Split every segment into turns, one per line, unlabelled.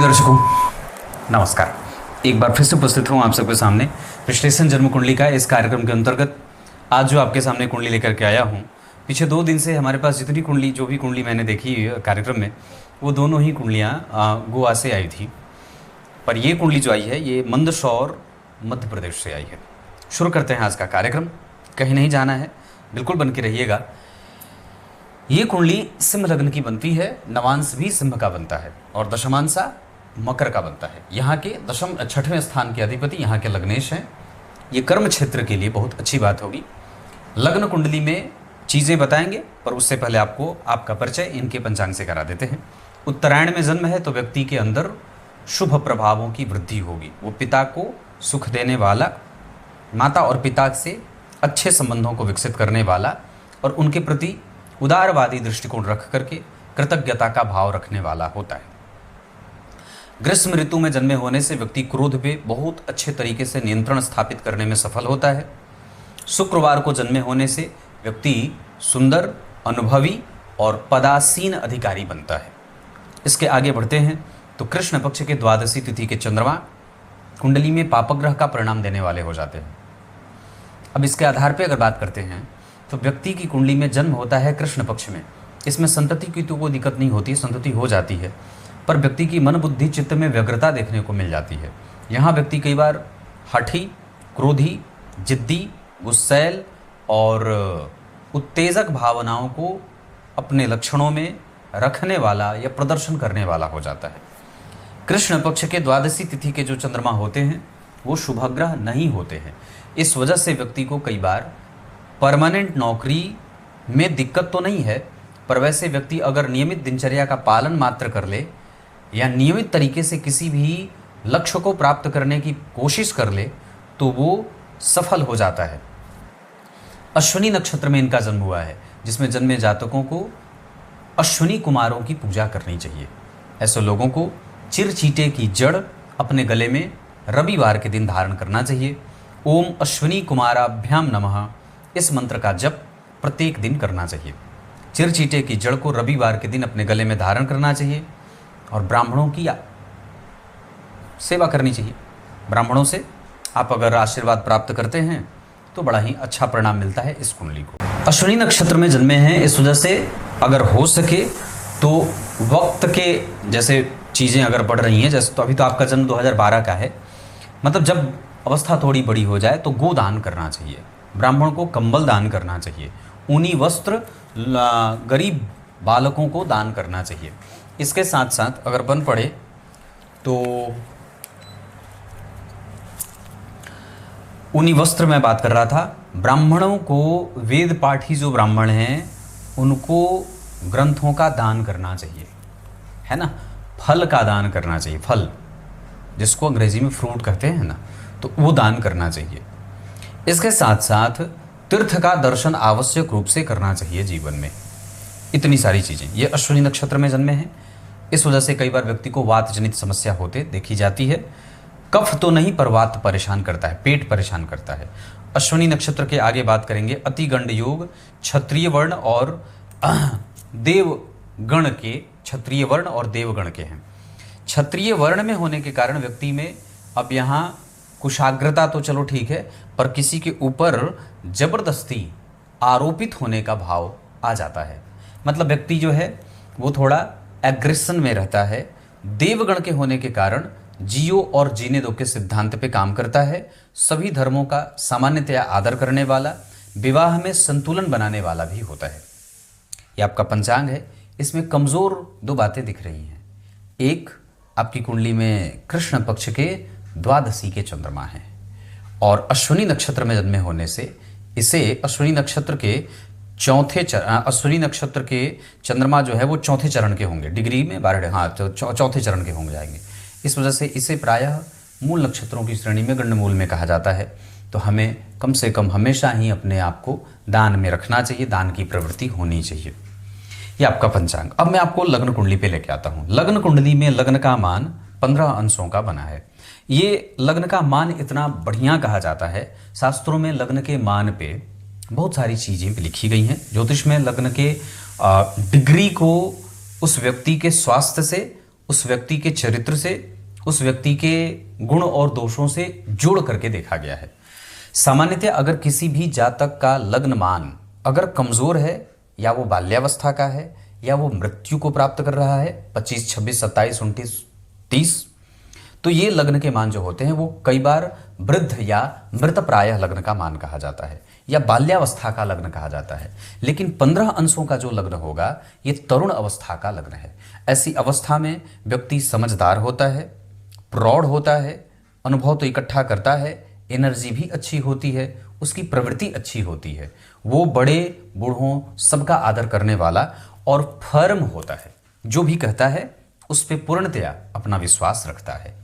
दर्शकों नमस्कार। एक बार फिर से उपस्थित हूँ आप सबके सामने विश्लेषण जन्म कुंडली का इस कार्यक्रम के अंतर्गत। आज जो आपके सामने कुंडली लेकर के आया हूँ, पीछे 2 दिन से हमारे पास जितनी कुंडली जो भी कुंडली मैंने देखी कार्यक्रम में, वो दोनों ही कुंडलियाँ गोवा से आई थी। पर ये कुंडली जो आई है ये मंदसौर मध्य प्रदेश से आई है। शुरू करते हैं आज का कार्यक्रम। कहीं नहीं जाना है, बिल्कुल बन के रहिएगा। ये कुंडली सिंह लग्न की बनती है, नवांश भी सिंह का बनता है और दशमांशा मकर का बनता है। यहाँ के 6वें स्थान के अधिपति यहाँ के लग्नेश हैं। ये कर्म क्षेत्र के लिए बहुत अच्छी बात होगी। लग्न कुंडली में चीज़ें बताएंगे, पर उससे पहले आपको आपका परिचय इनके पंचांग से करा देते हैं। उत्तरायण में जन्म है तो व्यक्ति के अंदर शुभ प्रभावों की वृद्धि होगी। वो पिता को सुख देने वाला, माता और पिता से अच्छे संबंधों को विकसित करने वाला और उनके प्रति उदारवादी दृष्टिकोण रख करके कृतज्ञता का भाव रखने वाला होता है। ग्रीष्म ऋतु में जन्मे होने से व्यक्ति क्रोध पे बहुत अच्छे तरीके से नियंत्रण स्थापित करने में सफल होता है। शुक्रवार को जन्मे होने से व्यक्ति सुंदर, अनुभवी और पदासीन अधिकारी बनता है। इसके आगे बढ़ते हैं तो कृष्ण पक्ष के द्वादशी तिथि के चंद्रमा कुंडली में पापग्रह का परिणाम देने वाले हो जाते हैं। अब इसके आधार पर अगर बात करते हैं तो व्यक्ति की कुंडली में जन्म होता है कृष्ण पक्ष में। इसमें संतति की तो कोई दिक्कत नहीं होती, संतति हो जाती है, पर व्यक्ति की मन बुद्धि चित्त में व्यग्रता देखने को मिल जाती है। यहाँ व्यक्ति कई बार हठी, क्रोधी, जिद्दी, गुस्सैल और उत्तेजक भावनाओं को अपने लक्षणों में रखने वाला या प्रदर्शन करने वाला हो जाता है। कृष्ण पक्ष के द्वादशी तिथि के जो चंद्रमा होते हैं वो शुभग्रह नहीं होते हैं। इस वजह से व्यक्ति को कई बार परमानेंट नौकरी में दिक्कत तो नहीं है, पर वैसे व्यक्ति अगर नियमित दिनचर्या का पालन मात्र कर ले या नियमित तरीके से किसी भी लक्ष्य को प्राप्त करने की कोशिश कर ले तो वो सफल हो जाता है। अश्विनी नक्षत्र में इनका जन्म हुआ है, जिसमें जन्मे जातकों को अश्विनी कुमारों की पूजा करनी चाहिए। ऐसे लोगों को चिरचीटे की जड़ अपने गले में रविवार के दिन धारण करना चाहिए। ओम अश्विनी कुमाराभ्याम नमः इस मंत्र का जप प्रत्येक दिन करना चाहिए। चिरचीटे की जड़ को रविवार के दिन अपने गले में धारण करना चाहिए और ब्राह्मणों की सेवा करनी चाहिए। ब्राह्मणों से आप अगर आशीर्वाद प्राप्त करते हैं तो बड़ा ही अच्छा परिणाम मिलता है इस कुंडली को। अश्विनी नक्षत्र में जन्मे हैं, इस वजह से अगर हो सके तो वक्त के जैसे चीज़ें अगर बढ़ रही हैं, जैसे तो अभी तो आपका जन्म 2012 का है, मतलब जब अवस्था थोड़ी बड़ी हो जाए तो गोदान करना चाहिए। ब्राह्मण को कंबल दान करना चाहिए। ऊनी वस्त्र गरीब बालकों को दान करना चाहिए। इसके साथ साथ अगर बन पड़े तो ऊनी वस्त्र मैं बात कर रहा था, ब्राह्मणों को वेद पाठी जो ब्राह्मण हैं उनको ग्रंथों का दान करना चाहिए, है ना। फल का दान करना चाहिए, फल जिसको अंग्रेजी में फ्रूट कहते हैं ना, तो वो दान करना चाहिए। इसके साथ साथ तीर्थ का दर्शन आवश्यक रूप से करना चाहिए जीवन में। इतनी सारी चीज़ें। ये अश्विनी नक्षत्र में जन्मे हैं, इस वजह से कई बार व्यक्ति को वात जनित समस्या होते देखी जाती है। कफ तो नहीं पर वात परेशान करता है, पेट परेशान करता है। अश्विनी नक्षत्र के आगे बात करेंगे। अतिगंड योग क्षत्रिय वर्ण और देवगण के, क्षत्रिय वर्ण और देवगण के हैं। क्षत्रिय वर्ण में होने के कारण व्यक्ति में अब यहाँ कुशाग्रता तो चलो ठीक है, पर किसी के ऊपर जबरदस्ती आरोपित होने का भाव आ जाता है। मतलब व्यक्ति जो है वो थोड़ा एग्रेशन में रहता है। देवगण के होने के कारण जियो और जीने दो के सिद्धांत पे काम करता है। सभी धर्मों का सामान्यतया आदर करने वाला, विवाह में संतुलन बनाने वाला भी होता है। ये आपका पंचांग है। इसमें कमज़ोर 2 बातें दिख रही हैं। एक, आपकी कुंडली में कृष्ण पक्ष के द्वादशी के चंद्रमा हैं और अश्विनी नक्षत्र में जन्मे होने से इसे अश्विनी नक्षत्र के अश्विनी नक्षत्र के चंद्रमा जो है वो चौथे चरण के होंगे, डिग्री में 12, हाँ तो चौथे चरण के होंगे जाएंगे। इस वजह से इसे प्रायः मूल नक्षत्रों की श्रेणी में गण्डमूल में कहा जाता है। तो हमें कम से कम हमेशा ही अपने आप को दान में रखना चाहिए, दान की प्रवृत्ति होनी चाहिए। ये आपका पंचांग। अब मैं आपको लग्न कुंडली पे लेके आता हूँ। लग्न कुंडली में लग्न का मान 15 अंशों का बना है। ये लग्न का मान इतना बढ़िया कहा जाता है, शास्त्रों में लग्न के मान पे बहुत सारी चीज़ें लिखी गई हैं। ज्योतिष में लग्न के डिग्री को उस व्यक्ति के स्वास्थ्य से उस व्यक्ति के चरित्र से, उस व्यक्ति के गुण और दोषों से जोड़ करके देखा गया है। सामान्यतः अगर किसी भी जातक का लग्न मान अगर कमजोर है, या वो बाल्यावस्था का है, या वो मृत्यु को प्राप्त कर रहा है 25, 26, 27, 29, 30, तो ये लग्न के मान जो होते हैं वो कई बार वृद्ध या मृतप्राय लग्न का मान कहा जाता है, या बाल्यावस्था का लग्न कहा जाता है। लेकिन 15 अंशों का जो लग्न होगा ये तरुण अवस्था का लग्न है। ऐसी अवस्था में व्यक्ति समझदार होता है, प्रौढ़ होता है, अनुभव तो इकट्ठा करता है, एनर्जी भी अच्छी होती है, उसकी प्रवृत्ति अच्छी होती है, वो बड़े बूढ़ों सबका आदर करने वाला और फर्म होता है, जो भी कहता है उस पर पूर्णतया अपना विश्वास रखता है।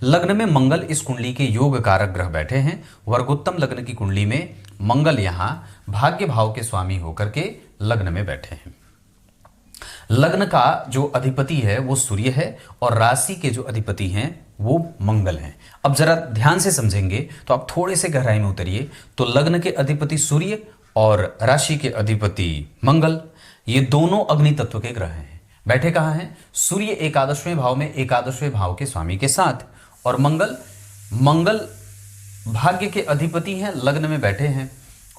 लग्न में मंगल इस कुंडली के योग कारक ग्रह बैठे हैं। वर्गोत्तम लग्न की कुंडली में मंगल यहां भाग्य भाव के स्वामी होकर के लग्न में बैठे हैं। लग्न का जो अधिपति है वो सूर्य है और राशि के जो अधिपति हैं वो मंगल हैं। अब जरा ध्यान से समझेंगे तो आप थोड़े से गहराई में उतरिए तो लग्न के अधिपति सूर्य और राशि के अधिपति मंगल, ये दोनों अग्नि तत्व के ग्रह हैं। बैठे कहाँ हैं? सूर्य एकादशवें भाव में एकादशवें भाव के स्वामी के साथ, और मंगल भाग्य के अधिपति हैं, लग्न में बैठे हैं।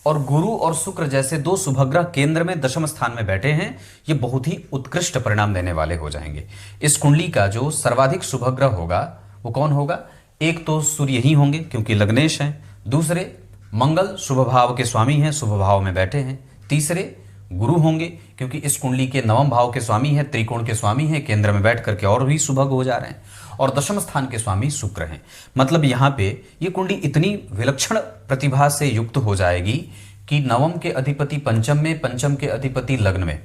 और गुरु और शुक्र जैसे दो शुभग्रह केंद्र में दशम स्थान में बैठे हैं। ये बहुत ही उत्कृष्ट परिणाम देने वाले हो जाएंगे। इस कुंडली का जो सर्वाधिक शुभग्रह होगा वो कौन होगा? एक तो सूर्य ही होंगे क्योंकि लग्नेश हैं, दूसरे मंगल शुभ भाव के स्वामी हैं, शुभ भाव में बैठे हैं, तीसरे गुरु होंगे क्योंकि इस कुंडली के नवम भाव के स्वामी हैं, त्रिकोण के स्वामी हैं, केंद्र में बैठ करके और भी सुभग हो जा रहे हैं, और दशम स्थान के स्वामी शुक्र हैं। मतलब यहाँ पे ये कुंडली इतनी विलक्षण प्रतिभा से युक्त हो जाएगी कि नवम के अधिपति पंचम में, पंचम के अधिपति लग्न में,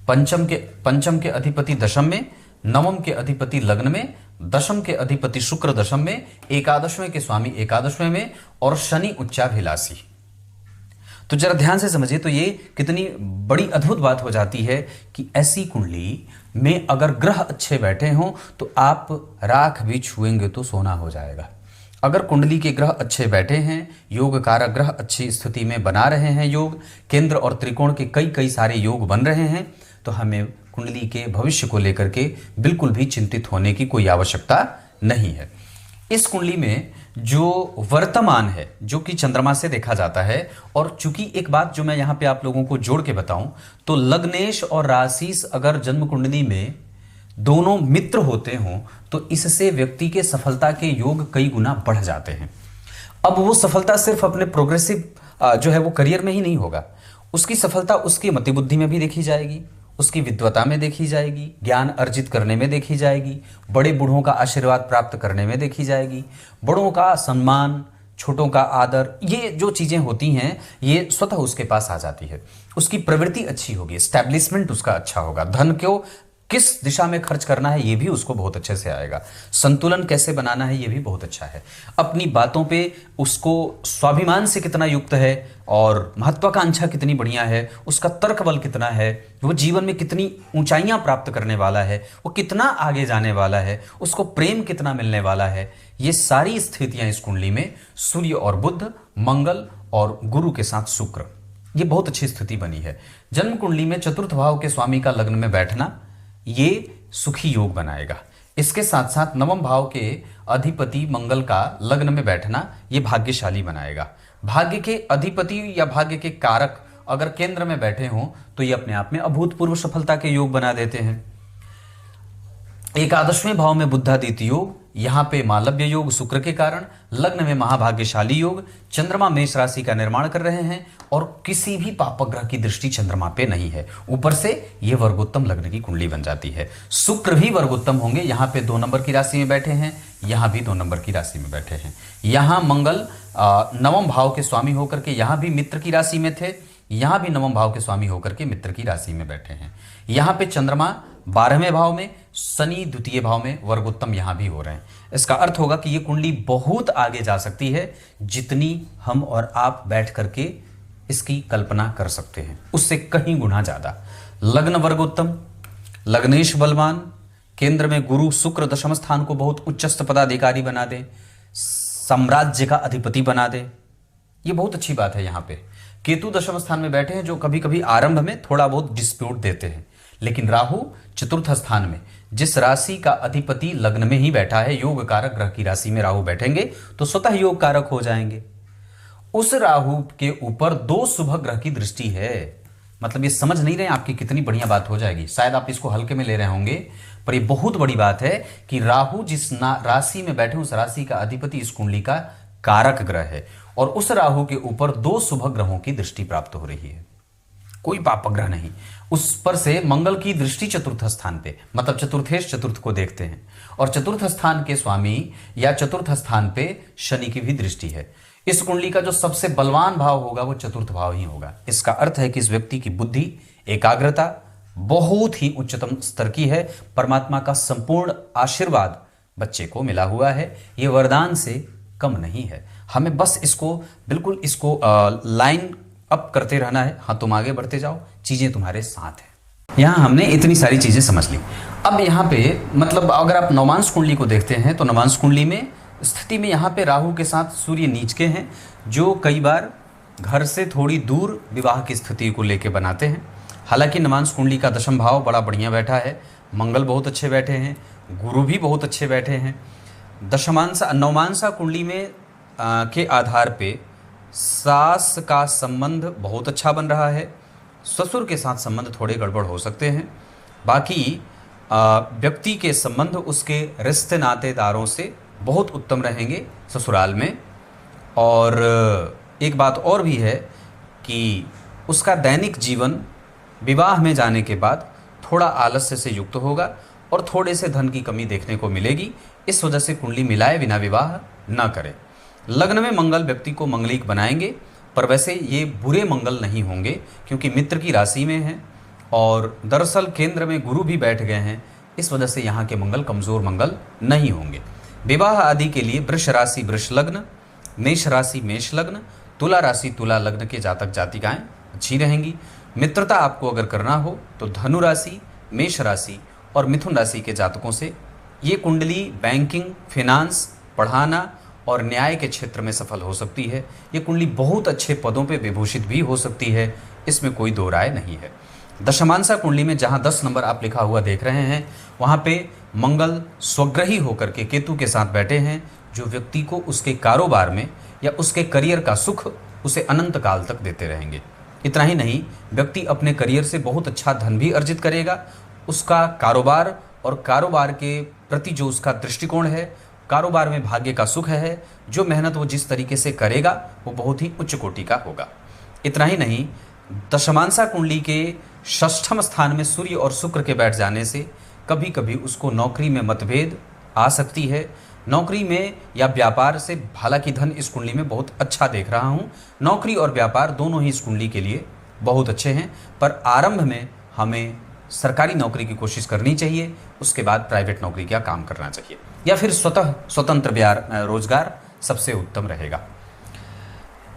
पंचम के अधिपति दशम में, नवम के अधिपति लग्न में, दशम के अधिपति शुक्र दशम में, एकादशवें के स्वामी एकादशवें में, और शनि उच्चाभिलाषी। तो जरा ध्यान से समझिए तो ये कितनी बड़ी अद्भुत बात हो जाती है कि ऐसी कुंडली में अगर ग्रह अच्छे बैठे हों तो आप राख भी छुएंगे तो सोना हो जाएगा। अगर कुंडली के ग्रह अच्छे बैठे हैं, योग कारक ग्रह अच्छी स्थिति में बना रहे हैं, योग केंद्र और त्रिकोण के कई सारे योग बन रहे हैं, तो हमें कुंडली के भविष्य को लेकर के बिल्कुल भी चिंतित होने की कोई आवश्यकता नहीं है। इस कुंडली में जो वर्तमान है, जो कि चंद्रमा से देखा जाता है, और चूंकि एक बात जो मैं यहाँ पे आप लोगों को जोड़ के बताऊं तो लग्नेश और राशिस अगर जन्म कुंडली में दोनों मित्र होते हों तो इससे व्यक्ति के सफलता के योग कई गुना बढ़ जाते हैं। अब वो सफलता सिर्फ अपने प्रोग्रेसिव जो है वो करियर में ही नहीं होगा, उसकी सफलता उसकी मति बुद्धि में भी देखी जाएगी, उसकी विद्वता में देखी जाएगी, ज्ञान अर्जित करने में देखी जाएगी, बड़े बूढ़ों का आशीर्वाद प्राप्त करने में देखी जाएगी, बड़ों का सम्मान, छोटों का आदर, ये जो चीज़ें होती हैं ये स्वतः उसके पास आ जाती है। उसकी प्रवृत्ति अच्छी होगी, एस्टैब्लिशमेंट उसका अच्छा होगा, धन को किस दिशा में खर्च करना है ये भी उसको बहुत अच्छे से आएगा, संतुलन कैसे बनाना है ये भी बहुत अच्छा है, अपनी बातों पे उसको स्वाभिमान से कितना युक्त है और महत्वाकांक्षा कितनी बढ़िया है, उसका तर्क बल कितना है, वो जीवन में कितनी ऊंचाइयां प्राप्त करने वाला है, वो कितना आगे जाने वाला है, उसको प्रेम कितना मिलने वाला है, ये सारी स्थितियां इस कुंडली में सूर्य और बुध, मंगल और गुरु के साथ शुक्र, ये बहुत अच्छी स्थिति बनी है। जन्म कुंडली में चतुर्थ भाव के स्वामी का लग्न में बैठना ये सुखी योग बनाएगा। इसके साथ साथ नवम भाव के अधिपति मंगल का लग्न में बैठना ये भाग्यशाली बनाएगा। भाग्य के अधिपति या भाग्य के कारक अगर केंद्र में बैठे हों तो ये अपने आप में अभूतपूर्व सफलता के योग बना देते हैं। एकादशवें भाव में बुद्धादित्य योग, यहाँ पे मालव्य योग शुक्र के कारण, लग्न में महाभाग्यशाली योग, चंद्रमा मेष राशि का निर्माण कर रहे हैं और किसी भी पापग्रह की दृष्टि चंद्रमा पे नहीं है। ऊपर से ये वर्गोत्तम लग्न की कुंडली बन जाती है। शुक्र भी वर्गोत्तम होंगे, यहाँ पे 2 नंबर की राशि में बैठे हैं, यहाँ भी 2 नंबर की राशि में बैठे हैं। यहाँ मंगल नवम भाव के स्वामी होकर के यहाँ भी मित्र की राशि में थे, यहाँ भी नवम भाव के स्वामी होकर के मित्र की राशि में बैठे हैं। यहाँ पे चंद्रमा 12वें भाव में, शनि द्वितीय भाव में, वर्गोत्तम यहाँ भी हो रहे हैं। इसका अर्थ होगा कि ये कुंडली बहुत आगे जा सकती है, जितनी हम और आप बैठ करके इसकी कल्पना कर सकते हैं, उससे कहीं गुना ज्यादा। लग्न वर्गोत्तम, लग्नेश बलवान, केंद्र में गुरु शुक्र दशम स्थान को बहुत उच्चस्थ पदाधिकारी बना दे, साम्राज्य का अधिपति बना दे, ये बहुत अच्छी बात है। यहाँ पे केतु दशम स्थान में बैठे हैं जो कभी कभी आरंभ में थोड़ा बहुत डिस्प्यूट देते हैं, लेकिन राहु चतुर्थ स्थान में, जिस राशि का अधिपति लग्न में ही बैठा है, योग कारक ग्रह की राशि में राहु बैठेंगे तो स्वतः योग कारक हो जाएंगे। उस राहु के ऊपर 2 शुभ ग्रह की दृष्टि है। मतलब ये समझ नहीं रहे आपकी कितनी बढ़िया बात हो जाएगी। शायद आप इसको हल्के में ले रहे होंगे, पर ये बहुत बड़ी बात है कि राहु जिस राशि में बैठे उस राशि का अधिपति इस कुंडली का कारक ग्रह है, और उस राहु के ऊपर 2 शुभ ग्रहों की दृष्टि प्राप्त हो रही है, कोई पाप ग्रह नहीं। उस पर से मंगल की दृष्टि चतुर्थ स्थान पे, मतलब चतुर्थेश चतुर्थ को देखते हैं, और चतुर्थ स्थान के स्वामी या चतुर्थ स्थान पे शनि की भी दृष्टि है। इस कुंडली का जो सबसे बलवान भाव होगा वो चतुर्थ भाव ही होगा। इसका अर्थ है कि इस व्यक्ति की बुद्धि, एकाग्रता बहुत ही उच्चतम स्तर की है। परमात्मा का संपूर्ण आशीर्वाद बच्चे को मिला हुआ है, ये वरदान से कम नहीं है। हमें बस इसको बिल्कुल इसको लाइन अप करते रहना है। हाँ, तुम आगे बढ़ते जाओ, चीजें तुम्हारे साथ है। यहाँ हमने इतनी सारी चीजें समझ ली। अब यहाँ पे मतलब अगर आप नवमांश कुंडली को देखते हैं तो नवमांश कुंडली में स्थिति में यहाँ पे राहु के साथ सूर्य नीच के हैं, जो कई बार घर से थोड़ी दूर विवाह की स्थिति को लेके बनाते हैं। हालांकि नवमांश कुंडली का दशम भाव बड़ा बढ़िया बैठा है, मंगल बहुत अच्छे बैठे हैं, गुरु भी बहुत अच्छे बैठे हैं। नवमांशा कुंडली में के आधार पे सास का संबंध बहुत अच्छा बन रहा है, ससुर के साथ संबंध थोड़े गड़बड़ हो सकते हैं। बाकी व्यक्ति के संबंध उसके रिश्ते नातेदारों से बहुत उत्तम रहेंगे ससुराल में। और एक बात और भी है कि उसका दैनिक जीवन विवाह में जाने के बाद थोड़ा आलस्य से युक्त होगा और थोड़े से धन की कमी देखने को मिलेगी। इस वजह से कुंडली मिलाए बिना विवाह न करें। लग्न में मंगल व्यक्ति को मंगलिक बनाएंगे, पर वैसे ये बुरे मंगल नहीं होंगे क्योंकि मित्र की राशि में हैं और दरअसल केंद्र में गुरु भी बैठ गए हैं। इस वजह से यहाँ के मंगल कमज़ोर मंगल नहीं होंगे। विवाह आदि के लिए वृष राशि वृष लग्न, मेष राशि मेष लग्न, तुला राशि तुला लग्न के जातक जातिकाएं अच्छी रहेंगी। मित्रता आपको अगर करना हो तो धनु राशि, मेष राशि और मिथुन राशि के जातकों से ये कुंडली बैंकिंग, फिनांस, पढ़ाना और न्याय के क्षेत्र में सफल हो सकती है। ये कुंडली बहुत अच्छे पदों पे विभूषित भी हो सकती है, इसमें कोई दो राय नहीं है। दशमांशा कुंडली में जहाँ 10 नंबर आप लिखा हुआ देख रहे हैं, वहाँ पे मंगल स्वग्रही होकर के केतु के साथ बैठे हैं, जो व्यक्ति को उसके कारोबार में या उसके करियर का सुख उसे अनंत काल तक देते रहेंगे। इतना ही नहीं, व्यक्ति अपने करियर से बहुत अच्छा धन भी अर्जित करेगा। उसका कारोबार और कारोबार के प्रति जो उसका दृष्टिकोण है, कारोबार में भाग्य का सुख है। जो मेहनत वो जिस तरीके से करेगा वो बहुत ही उच्च कोटि का होगा। इतना ही नहीं, दशमांशा कुंडली के षष्ठम स्थान में सूर्य और शुक्र के बैठ जाने से कभी कभी उसको नौकरी में मतभेद आ सकती है। नौकरी में या व्यापार से, हालांकि धन इस कुंडली में बहुत अच्छा देख रहा हूँ, नौकरी और व्यापार दोनों ही इस कुंडली के लिए बहुत अच्छे हैं। पर आरंभ में हमें सरकारी नौकरी की कोशिश करनी चाहिए, उसके बाद प्राइवेट नौकरी का काम करना चाहिए, या फिर स्वतंत्र रोजगार सबसे उत्तम रहेगा।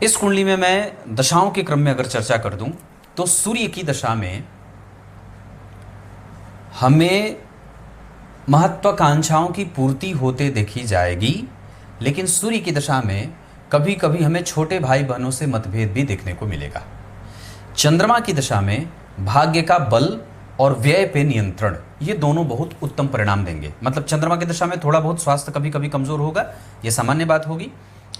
इस कुंडली में मैं दशाओं के क्रम में अगर चर्चा कर दूं तो सूर्य की दशा में हमें महत्वाकांक्षाओं की पूर्ति होते देखी जाएगी, लेकिन सूर्य की दशा में कभी कभी हमें छोटे भाई बहनों से मतभेद भी देखने को मिलेगा। चंद्रमा की दशा में भाग्य का बल और व्यय पे नियंत्रण, ये दोनों बहुत उत्तम परिणाम देंगे। मतलब चंद्रमा की दशा में थोड़ा बहुत स्वास्थ्य कभी कभी कमजोर होगा, ये सामान्य बात होगी,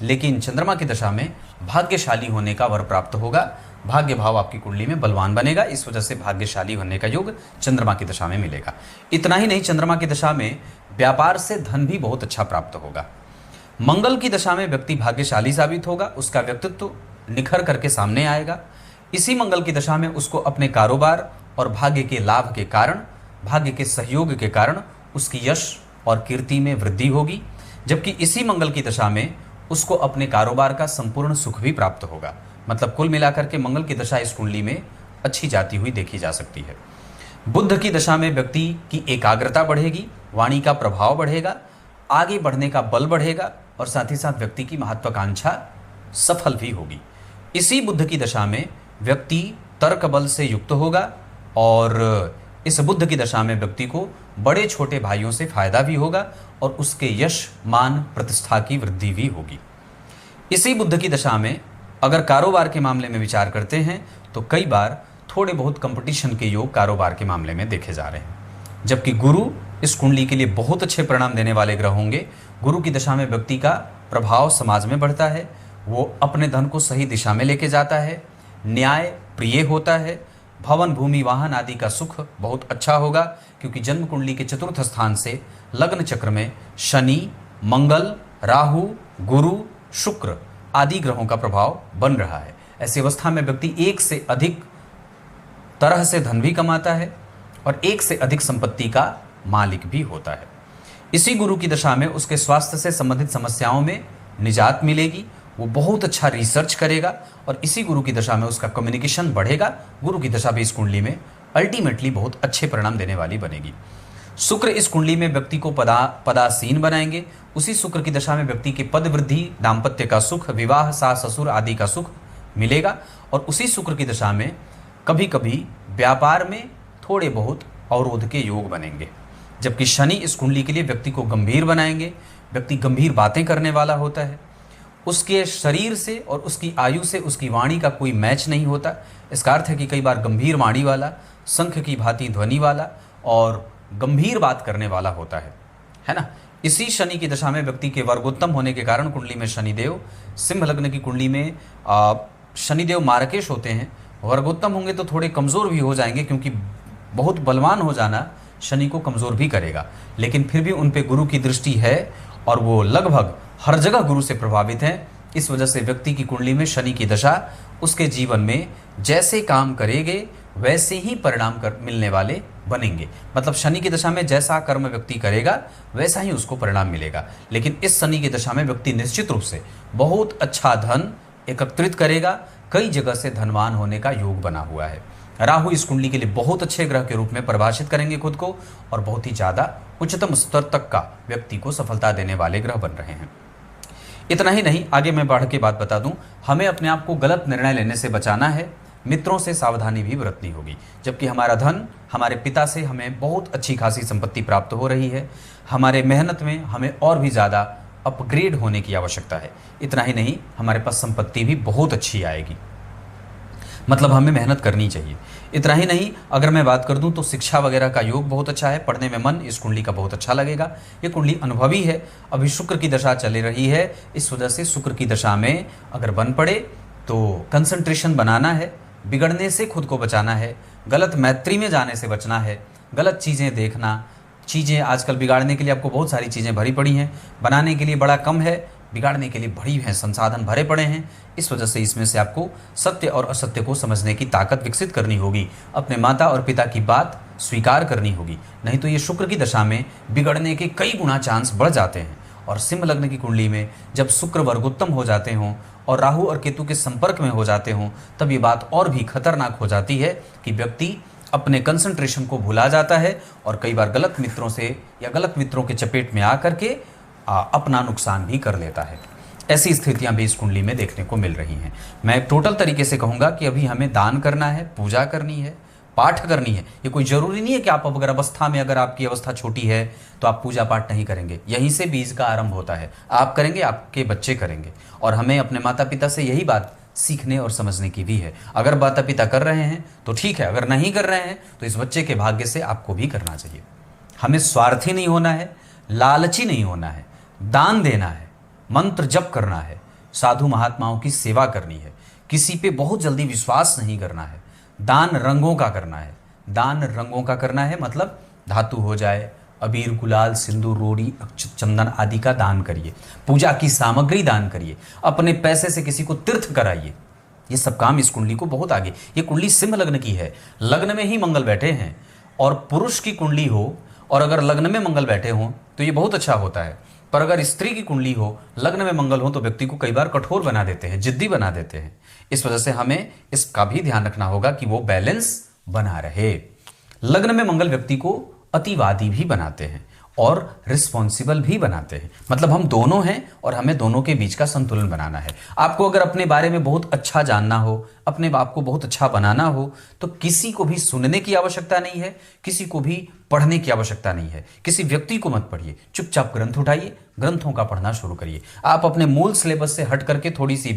लेकिन चंद्रमा की दशा में भाग्यशाली होने का वर प्राप्त होगा। भाग्य भाव आपकी कुंडली में बलवान बनेगा, इस वजह से भाग्यशाली होने का योग चंद्रमा की दशा में मिलेगा। इतना ही नहीं, चंद्रमा की दशा में व्यापार से धन भी बहुत अच्छा प्राप्त होगा। मंगल की दशा में व्यक्ति भाग्यशाली साबित होगा, उसका व्यक्तित्व निखर करके सामने आएगा। इसी मंगल की दशा में उसको अपने कारोबार और भाग्य के लाभ के कारण, भाग्य के सहयोग के कारण उसकी यश और कीर्ति में वृद्धि होगी। जबकि इसी मंगल की दशा में उसको अपने कारोबार का संपूर्ण सुख भी प्राप्त होगा। मतलब कुल मिलाकर के मंगल की दशा इस कुंडली में अच्छी जाती हुई देखी जा सकती है। बुध की दशा में व्यक्ति की एकाग्रता बढ़ेगी, वाणी का प्रभाव बढ़ेगा, आगे बढ़ने का बल बढ़ेगा और साथ ही साथ व्यक्ति की महत्वाकांक्षा सफल भी होगी। इसी बुध की दशा में व्यक्ति तर्क बल से युक्त होगा और इस बुध की दशा में व्यक्ति को बड़े छोटे भाइयों से फायदा भी होगा और उसके यश, मान, प्रतिष्ठा की वृद्धि भी होगी। इसी बुध की दशा में अगर कारोबार के मामले में विचार करते हैं तो कई बार थोड़े बहुत कंपटीशन के योग कारोबार के मामले में देखे जा रहे हैं। जबकि गुरु इस कुंडली के लिए बहुत अच्छे परिणाम देने वाले ग्रह होंगे। गुरु की दशा में व्यक्ति का प्रभाव समाज में बढ़ता है, वो अपने धन को सही दिशा में लेके जाता है, न्याय प्रिय होता है, भवन भूमि वाहन आदि का सुख बहुत अच्छा होगा, क्योंकि जन्म कुंडली के चतुर्थ स्थान से लग्न चक्र में शनि, मंगल, राहु, गुरु, शुक्र आदि ग्रहों का प्रभाव बन रहा है। ऐसी अवस्था में व्यक्ति एक से अधिक तरह से धन भी कमाता है और एक से अधिक संपत्ति का मालिक भी होता है। इसी गुरु की दशा में उसके स्वास्थ्य से संबंधित समस्याओं में निजात मिलेगी, वो बहुत अच्छा रिसर्च करेगा और इसी गुरु की दशा में उसका कम्युनिकेशन बढ़ेगा। गुरु की दशा भी इस कुंडली में अल्टीमेटली बहुत अच्छे परिणाम देने वाली बनेगी। शुक्र इस कुंडली में व्यक्ति को पदासीन बनाएंगे। उसी शुक्र की दशा में व्यक्ति के पद वृद्धि, दाम्पत्य का सुख, विवाह, सास ससुर आदि का सुख मिलेगा और उसी शुक्र की दशा में कभी कभी व्यापार में थोड़े बहुत अवरोध के योग बनेंगे। जबकि शनि इस कुंडली के लिए व्यक्ति को गंभीर बनाएंगे। व्यक्ति गंभीर बातें करने वाला होता है, उसके शरीर से और उसकी आयु से उसकी वाणी का कोई मैच नहीं होता। इसका अर्थ है कि कई बार गंभीर वाणी वाला, शंख की भांति ध्वनि वाला और गंभीर बात करने वाला होता है ना। इसी शनि की दशा में व्यक्ति के वर्गोत्तम होने के कारण कुंडली में शनिदेव, सिंह लग्न की कुंडली में शनिदेव मार्केश होते हैं। वर्गोत्तम होंगे तो थोड़े कमज़ोर भी हो जाएंगे, क्योंकि बहुत बलवान हो जाना शनि को कमज़ोर भी करेगा, लेकिन फिर भी उन पे गुरु की दृष्टि है और वो लगभग हर जगह गुरु से प्रभावित हैं। इस वजह से व्यक्ति की कुंडली में शनि की दशा उसके जीवन में जैसे काम करेंगे वैसे ही परिणाम मिलने वाले बनेंगे। मतलब शनि की दशा में जैसा कर्म व्यक्ति करेगा वैसा ही उसको परिणाम मिलेगा। लेकिन इस शनि की दशा में व्यक्ति निश्चित रूप से बहुत अच्छा धन एकत्रित करेगा। कई जगह से धनवान होने का योग बना हुआ है। राहु इस कुंडली के लिए बहुत अच्छे ग्रह के रूप में परिभाषित करेंगे खुद को और बहुत ही ज़्यादा उच्चतम स्तर तक का व्यक्ति को सफलता देने वाले ग्रह बन रहे हैं। इतना ही नहीं, आगे मैं बढ़ के बात बता दूं, हमें अपने आप को गलत निर्णय लेने से बचाना है, मित्रों से सावधानी भी बरतनी होगी। जबकि हमारा धन, हमारे पिता से हमें बहुत अच्छी खासी संपत्ति प्राप्त हो रही है, हमारे मेहनत में हमें और भी ज़्यादा अपग्रेड होने की आवश्यकता है। इतना ही नहीं, हमारे पास संपत्ति भी बहुत अच्छी आएगी, मतलब हमें मेहनत करनी चाहिए। इतना ही नहीं, अगर मैं बात कर दूं तो शिक्षा वगैरह का योग बहुत अच्छा है, पढ़ने में मन इस कुंडली का बहुत अच्छा लगेगा। ये कुंडली अनुभवी है, अभी शुक्र की दशा चली रही है, इस वजह से शुक्र की दशा में अगर बन पड़े तो कंसंट्रेशन बनाना है, बिगड़ने से खुद को बचाना है, गलत मैत्री में जाने से बचना है, गलत चीज़ें देखना, चीज़ें आजकल बिगाड़ने के लिए आपको बहुत सारी चीज़ें भरी पड़ी हैं, बनाने के लिए बड़ा कम है, बिगाड़ने के लिए बड़ी हैं, संसाधन भरे पड़े हैं। इस वजह से इसमें से आपको सत्य और असत्य को समझने की ताकत विकसित करनी होगी, अपने माता और पिता की बात स्वीकार करनी होगी, नहीं तो ये शुक्र की दशा में बिगड़ने के कई गुना चांस बढ़ जाते हैं। और सिंह लग्न की कुंडली में जब शुक्र वर्गोत्तम हो जाते हों और राहु और केतु के संपर्क में हो जाते हों, तब ये बात और भी खतरनाक हो जाती है कि व्यक्ति अपने कंसंट्रेशन को भुला जाता है और कई बार गलत मित्रों से या गलत मित्रों के चपेट में आकर के अपना नुकसान भी कर लेता है। ऐसी स्थितियां भी इस कुंडली में देखने को मिल रही हैं। मैं टोटल तरीके से कहूँगा कि अभी हमें दान करना है, पूजा करनी है, पाठ करनी है। ये कोई ज़रूरी नहीं है कि आप अगर अवस्था में, अगर आपकी अवस्था छोटी है तो आप पूजा पाठ नहीं करेंगे। यहीं से बीज का आरंभ होता है, आप करेंगे, आपके बच्चे करेंगे। और हमें अपने माता पिता से यही बात सीखने और समझने की भी है। अगर माता पिता कर रहे हैं तो ठीक है, अगर नहीं कर रहे हैं तो इस बच्चे के भाग्य से आपको भी करना चाहिए। हमें स्वार्थी नहीं होना है, लालची नहीं होना है, दान देना है, मंत्र जप करना है, साधु महात्माओं की सेवा करनी है, किसी पे बहुत जल्दी विश्वास नहीं करना है, दान रंगों का करना है। दान रंगों का करना है मतलब धातु हो जाए, अबीर, गुलाल, सिंदूर, रोड़ी, अक्षत, चंदन आदि का दान करिए, पूजा की सामग्री दान करिए, अपने पैसे से किसी को तीर्थ कराइए। ये सब काम इस कुंडली को बहुत आगे। ये कुंडली सिंह लग्न की है, लग्न में ही मंगल बैठे हैं और पुरुष की कुंडली हो और अगर लग्न में मंगल बैठे हों तो ये बहुत अच्छा होता है। पर अगर स्त्री की कुंडली हो, लग्न में मंगल हो, तो व्यक्ति को कई बार कठोर बना देते हैं, जिद्दी बना देते हैं। इस वजह से हमें इसका भी ध्यान रखना होगा कि वो बैलेंस बना रहे। लग्न में मंगल व्यक्ति को अतिवादी भी बनाते हैं और रिस्पॉन्सिबल भी बनाते हैं। मतलब हम दोनों हैं और हमें दोनों के बीच का संतुलन बनाना है। आपको अगर अपने बारे में बहुत अच्छा जानना हो, अपने आप को बहुत अच्छा बनाना हो, तो किसी को भी सुनने की आवश्यकता नहीं है, किसी को भी पढ़ने की आवश्यकता नहीं है, किसी व्यक्ति को मत पढ़िए, चुपचाप ग्रंथ उठाइए, ग्रंथों का पढ़ना शुरू करिए। आप अपने मूल सिलेबस से हट करके थोड़ी सी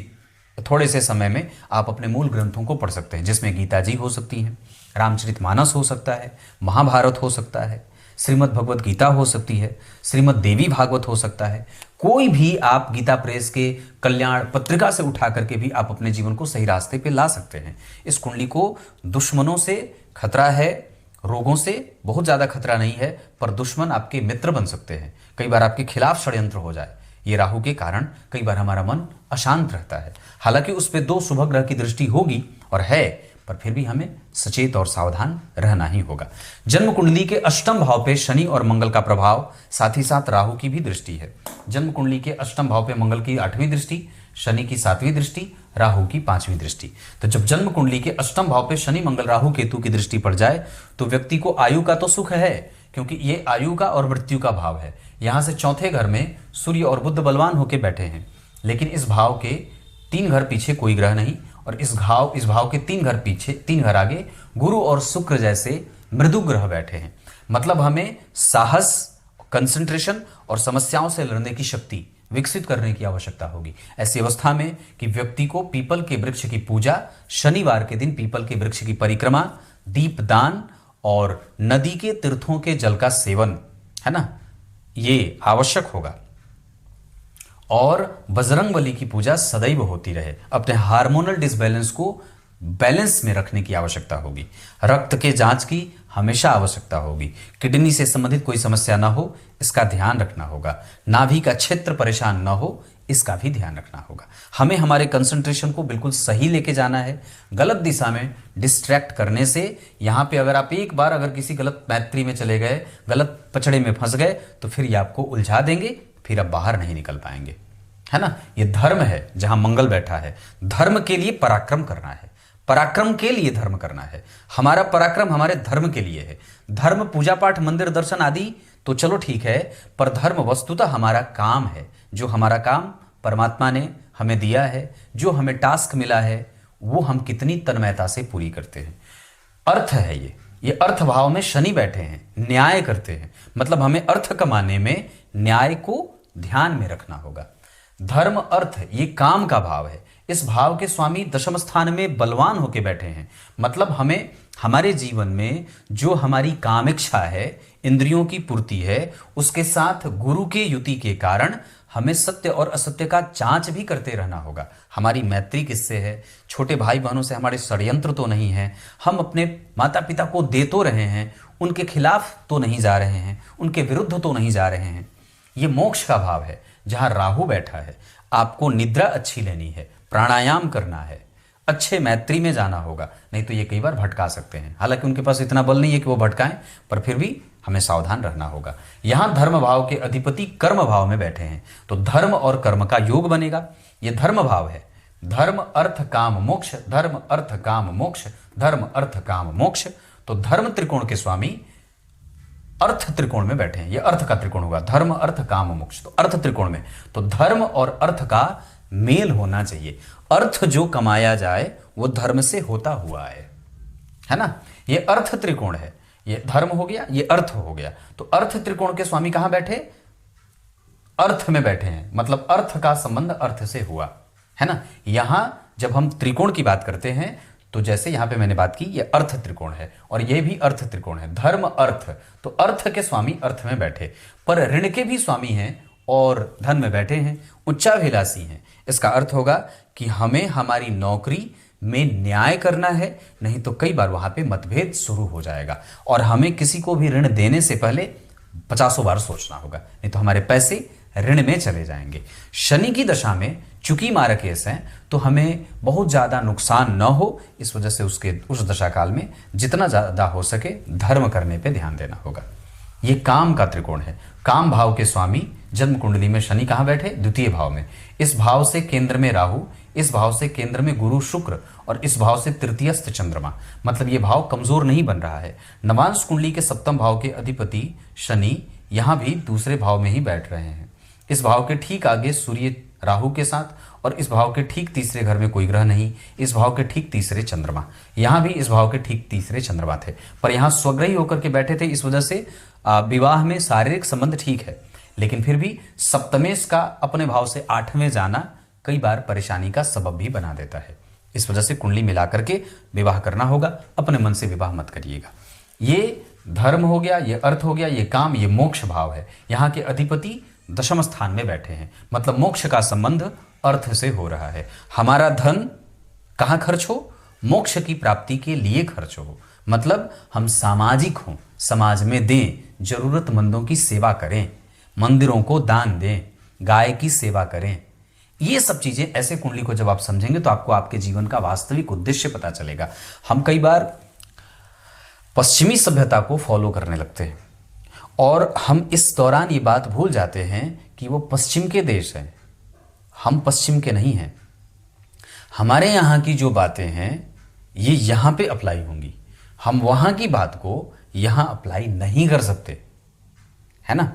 थोड़े से समय में आप अपने मूल ग्रंथों को पढ़ सकते हैं, जिसमें गीता जी हो सकती हैं, रामचरितमानस हो सकता है, महाभारत हो सकता है, श्रीमद् भगवत गीता हो सकती है, श्रीमद् देवी भागवत हो सकता है। कोई भी आप गीता प्रेस के कल्याण पत्रिका से उठा करके भी आप अपने जीवन को सही रास्ते पे ला सकते हैं। इस कुंडली को दुश्मनों से खतरा है, रोगों से बहुत ज़्यादा खतरा नहीं है, पर दुश्मन आपके मित्र बन सकते हैं। कई बार आपके खिलाफ षड्यंत्र हो जाए, ये राहु के कारण कई बार हमारा मन अशांत रहता है। हालांकि उस पर 2 शुभ ग्रह की दृष्टि होगी और है, पर फिर भी हमें सचेत और सावधान रहना ही होगा। जन्म कुंडली के अष्टम भाव पे शनि और मंगल का प्रभाव, साथ ही साथ राहु की भी दृष्टि है। जन्म कुंडली के अष्टम भाव पे मंगल की 8वीं दृष्टि, शनि की 7वीं दृष्टि, राहु की 5वीं दृष्टि। तो जब जन्म कुंडली के अष्टम भाव पे शनि मंगल राहु केतु की दृष्टि पड़ जाए तो व्यक्ति को आयु का तो सुख है, क्योंकि ये आयु का और मृत्यु का भाव है। यहां से चौथे घर में सूर्य और बुध बलवान होकर बैठे हैं, लेकिन इस भाव के 3 घर पीछे कोई ग्रह नहीं, और इस भाव के 3 घर पीछे, 3 घर आगे गुरु और शुक्र जैसे मृदु ग्रह बैठे हैं। मतलब हमें साहस, कंसंट्रेशन और समस्याओं से लड़ने की शक्ति विकसित करने की आवश्यकता होगी। ऐसी अवस्था में कि व्यक्ति को पीपल के वृक्ष की पूजा, शनिवार के दिन पीपल के वृक्ष की परिक्रमा, दीपदान और नदी के तीर्थों के जल का सेवन, है ना, ये आवश्यक होगा। और बजरंगबली की पूजा सदैव होती रहे। अपने हार्मोनल डिसबैलेंस को बैलेंस में रखने की आवश्यकता होगी। रक्त के जांच की हमेशा आवश्यकता होगी। किडनी से संबंधित कोई समस्या ना हो, इसका ध्यान रखना होगा। नाभि का क्षेत्र परेशान ना हो, इसका भी ध्यान रखना होगा। हमें हमारे कंसंट्रेशन को बिल्कुल सही लेके जाना है। गलत दिशा में डिस्ट्रैक्ट करने से, यहाँ पे अगर आप एक बार अगर किसी गलत मैत्री में चले गए, गलत पचड़े में फंस गए, तो फिर ये आपको उलझा देंगे, फिर आप बाहर नहीं निकल पाएंगे, है ना। ये धर्म है, जहां मंगल बैठा है। धर्म के लिए पराक्रम करना है, पराक्रम के लिए धर्म करना है। हमारा पराक्रम हमारे धर्म के लिए है। धर्म पूजा पाठ, मंदिर दर्शन आदि तो चलो ठीक है, पर धर्म वस्तुतः हमारा काम है। जो हमारा काम परमात्मा ने हमें दिया है, जो हमें टास्क मिला है, वो हम कितनी तन्मयता से पूरी करते हैं। अर्थ है ये अर्थ भाव में शनि बैठे हैं, न्याय करते हैं। मतलब हमें अर्थ कमाने में न्याय को ध्यान में रखना होगा। धर्म, अर्थ, ये काम का भाव है। इस भाव के स्वामी दशम स्थान में बलवान होके बैठे हैं। मतलब हमें हमारे जीवन में जो हमारी कामेच्छा है, इंद्रियों की पूर्ति है, उसके साथ गुरु के युति के कारण हमें सत्य और असत्य का जांच भी करते रहना होगा। हमारी मैत्री किससे है? छोटे भाई बहनों से हमारे षड्यंत्र तो नहीं है? हम अपने माता पिता को दे तो रहे हैं, उनके खिलाफ तो नहीं जा रहे हैं, उनके विरुद्ध तो नहीं जा रहे हैं। ये मोक्ष का भाव है, जहां राहु बैठा है। आपको निद्रा अच्छी लेनी है, प्राणायाम करना है, अच्छे मैत्री में जाना होगा, नहीं तो ये कई बार भटका सकते हैं। हालांकि उनके पास इतना बल नहीं है कि वो भटकाएं, पर फिर भी हमें सावधान रहना होगा। यहां धर्म भाव के अधिपति कर्म भाव में बैठे हैं, तो धर्म और कर्म का योग बनेगा। ये धर्म भाव है। धर्म अर्थ काम मोक्ष, धर्म अर्थ काम मोक्ष, धर्म अर्थ काम मोक्ष। तो धर्म त्रिकोण के स्वामी अर्थ त्रिकोण में बैठे हैं। ये अर्थ का त्रिकोण होगा, धर्म अर्थ काम मोक्ष। तो अर्थ त्रिकोण में तो धर्म और अर्थ का मेल होना चाहिए। अर्थ जो कमाया जाए वो धर्म से होता हुआ है ना। ये अर्थ त्रिकोण है, ये धर्म हो गया, ये अर्थ हो गया। तो अर्थ त्रिकोण के स्वामी कहां बैठे? अर्थ में बैठे हैं। मतलब अर्थ का संबंध अर्थ से हुआ, है ना। यहां जब हम त्रिकोण की बात करते हैं तो जैसे यहां पे मैंने बात की, ये अर्थ त्रिकोण है और ये भी अर्थ त्रिकोण है। धर्म अर्थ, तो अर्थ के स्वामी अर्थ में बैठे, पर ऋण के भी स्वामी हैं और धन में बैठे हैं, उच्चाभिलाषी हैं। इसका अर्थ होगा कि हमें हमारी नौकरी में न्याय करना है, नहीं तो कई बार वहां पे मतभेद शुरू हो जाएगा और हमें किसी को भी ऋण देने से पहले 50 बार सोचना होगा, नहीं तो हमारे पैसे ऋण में चले जाएंगे। शनि की दशा में चूंकि मारक केस है तो हमें बहुत ज्यादा नुकसान न हो, इस वजह से उस दशा काल में जितना ज्यादा हो सके धर्म करने पे ध्यान देना होगा। ये काम का त्रिकोण है। काम भाव के स्वामी जन्म कुंडली में शनि कहाँ बैठे? द्वितीय भाव में। इस भाव से केंद्र में राहु, इस भाव से केंद्र में गुरु शुक्र और इस भाव से तृतीयस्थ चंद्रमा। मतलब ये भाव कमजोर नहीं बन रहा है। नवांश कुंडली के सप्तम भाव के अधिपति शनि यहां भी दूसरे भाव में ही बैठ रहे हैं। इस भाव के ठीक आगे सूर्य राहु के साथ और इस भाव के ठीक तीसरे घर में कोई ग्रह नहीं, इस भाव के ठीक तीसरे चंद्रमा। यहां भी इस भाव के ठीक तीसरे चंद्रमा थे, पर यहां स्वग्रही होकर के बैठे थे। इस वजह से विवाह में शारीरिक संबंध ठीक है, लेकिन फिर भी सप्तमेश का अपने भाव से 8वें जाना कई बार परेशानी का सबब भी बना देता है। इस वजह से कुंडली मिला करके विवाह करना होगा, अपने मन से विवाह मत करिएगा। ये धर्म हो गया, ये अर्थ हो गया, ये काम, ये मोक्ष भाव है। यहाँ के अधिपति दशम स्थान में बैठे हैं, मतलब मोक्ष का संबंध अर्थ से हो रहा है। हमारा धन कहाँ खर्च हो? मोक्ष की प्राप्ति के लिए खर्च हो, मतलब हम सामाजिक हों, समाज में दें, जरूरतमंदों की सेवा करें, मंदिरों को दान दें, गाय की सेवा करें। ये सब चीजें ऐसे कुंडली को जब आप समझेंगे तो आपको आपके जीवन का वास्तविक उद्देश्य पता चलेगा। हम कई बार पश्चिमी सभ्यता को फॉलो करने लगते हैं और हम इस दौरान ये बात भूल जाते हैं कि वो पश्चिम के देश हैं, हम पश्चिम के नहीं हैं। हमारे यहाँ की जो बातें हैं ये यहाँ पे अप्लाई होंगी, हम वहाँ की बात को यहाँ अप्लाई नहीं कर सकते, है ना।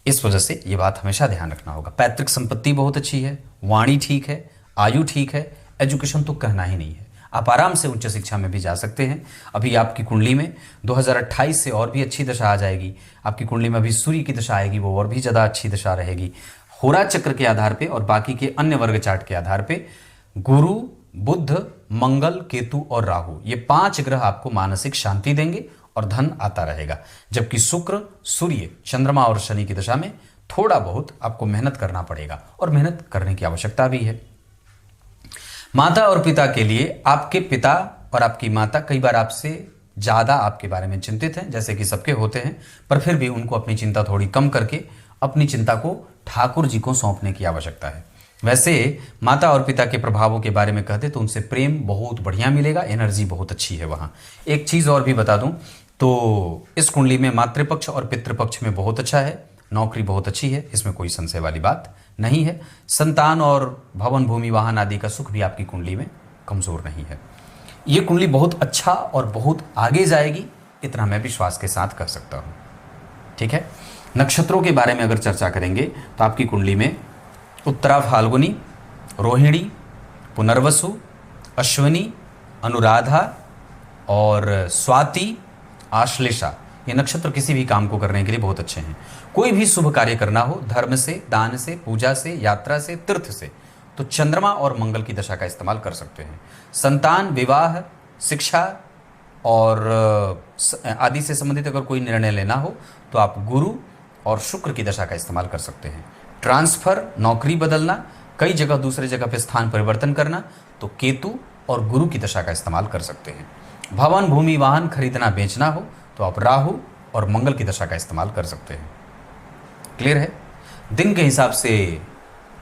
इस वजह से ये बात हमेशा ध्यान रखना होगा। पैतृक संपत्ति बहुत अच्छी है, वाणी ठीक है, आयु ठीक है, एजुकेशन तो कहना ही नहीं है। आप आराम से उच्च शिक्षा में भी जा सकते हैं। अभी आपकी कुंडली में 2028 से और भी अच्छी दशा आ जाएगी। आपकी कुंडली में अभी सूर्य की दशा आएगी, वो और भी ज़्यादा अच्छी दशा रहेगी। होरा चक्र के आधार पे और बाकी के अन्य वर्ग चार्ट के आधार पे गुरु, बुध, मंगल, केतु और राहु, ये 5 ग्रह आपको मानसिक शांति देंगे और धन आता रहेगा। जबकि शुक्र, सूर्य, चंद्रमा और शनि की दशा में थोड़ा बहुत आपको मेहनत करना पड़ेगा और मेहनत करने की आवश्यकता भी है। माता और पिता के लिए आपके पिता और आपकी माता कई बार आपसे ज़्यादा आपके बारे में चिंतित हैं, जैसे कि सबके होते हैं, पर फिर भी उनको अपनी चिंता थोड़ी कम करके अपनी चिंता को ठाकुर जी को सौंपने की आवश्यकता है। वैसे माता और पिता के प्रभावों के बारे में कहते तो उनसे प्रेम बहुत बढ़िया मिलेगा, एनर्जी बहुत अच्छी है वहाँ। एक चीज़ और भी बता दूं तो इस कुंडली में मातृपक्ष और पितृपक्ष में बहुत अच्छा है, नौकरी बहुत अच्छी है, इसमें कोई संशय वाली बात नहीं है। संतान और भवन, भूमि, वाहन आदि का सुख भी आपकी कुंडली में कमज़ोर नहीं है। ये कुंडली बहुत अच्छा और बहुत आगे जाएगी, इतना मैं विश्वास के साथ कह सकता हूँ। ठीक है, नक्षत्रों के बारे में अगर चर्चा करेंगे तो आपकी कुंडली में उत्तरा फाल्गुनी, रोहिणी, पुनर्वसु, अश्विनी, अनुराधा और स्वाति, आश्लेषा, ये नक्षत्र किसी भी काम को करने के लिए बहुत अच्छे हैं। कोई भी शुभ कार्य करना हो, धर्म से, दान से, पूजा से, यात्रा से, तीर्थ से, तो चंद्रमा और मंगल की दशा का इस्तेमाल कर सकते हैं। संतान, विवाह, शिक्षा और आदि से संबंधित अगर कोई निर्णय लेना हो तो आप गुरु और शुक्र की दशा का इस्तेमाल कर सकते हैं। ट्रांसफर, नौकरी बदलना, कई जगह दूसरे जगह पे स्थान परिवर्तन करना, तो केतु और गुरु की दशा का इस्तेमाल कर सकते हैं। भवन, भूमि, वाहन खरीदना बेचना हो तो आप राहु और मंगल की दशा का इस्तेमाल कर सकते हैं। क्लियर है। दिन के हिसाब से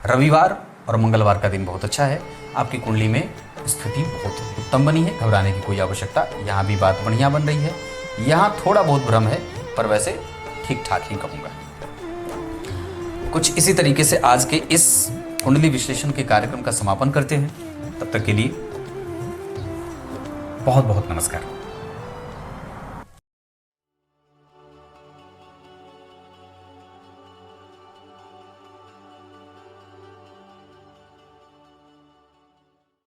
रविवार और मंगलवार का दिन बहुत अच्छा है। आपकी कुंडली में स्थिति बहुत उत्तम बनी है, घबराने की कोई आवश्यकता, यहाँ भी बात बढ़िया बन रही है। यहाँ थोड़ा बहुत भ्रम है, पर वैसे ठीक ठाक ही कहूँगा। कुछ इसी तरीके से आज के इस कुंडली विश्लेषण के कार्यक्रम का समापन करते हैं। तब तक के लिए बहुत बहुत नमस्कार।